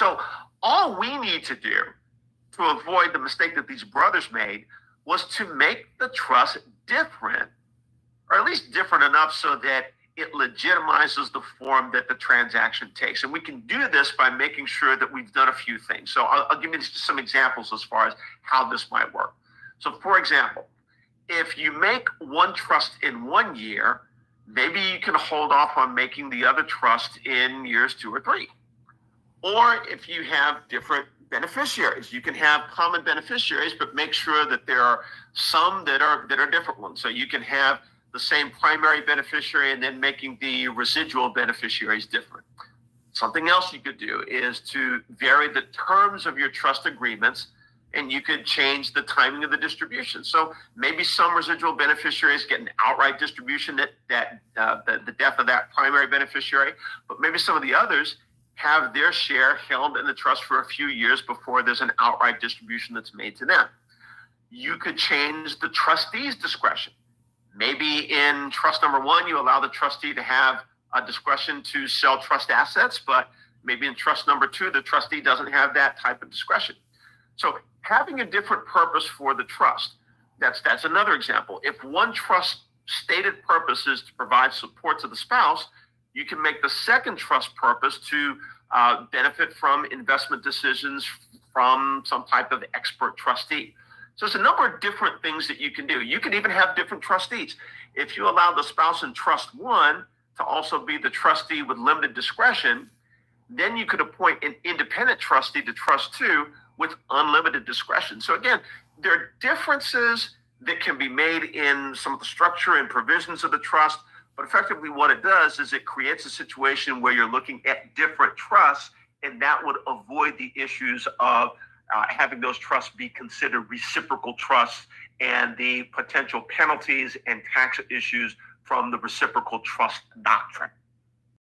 So all we need to do to avoid the mistake that these brothers made was to make the trust different, or at least different enough so that it legitimizes the form that the transaction takes. And we can do this by making sure that we've done a few things. So I'll give you some examples as far as how this might work. So for example, if you make one trust in 1 year, maybe you can hold off on making the other trust in years 2 or 3. Or if you have different beneficiaries, you can have common beneficiaries, but make sure that there are some that are different ones. So you can have the same primary beneficiary and then making the residual beneficiaries different. Something else you could do is to vary the terms of your trust agreements, and you could change the timing of the distribution. So maybe some residual beneficiaries get an outright distribution at the death of that primary beneficiary, but maybe some of the others have their share held in the trust for a few years before there's an outright distribution that's made to them. You could change the trustee's discretion. Maybe in trust number 1, you allow the trustee to have a discretion to sell trust assets, but maybe in trust number 2, the trustee doesn't have that type of discretion. So having a different purpose for the trust, that's another example. If one trust stated purpose is to provide support to the spouse, you can make the second trust purpose to benefit from investment decisions from some type of expert trustee. So there's a number of different things that you can do. You can even have different trustees. If you allow the spouse in trust 1 to also be the trustee with limited discretion, then you could appoint an independent trustee to trust 2 with unlimited discretion. So again, there are differences that can be made in some of the structure and provisions of the trust, but effectively what it does is it creates a situation where you're looking at different trusts, and that would avoid the issues of having those trusts be considered reciprocal trusts and the potential penalties and tax issues from the reciprocal trust doctrine.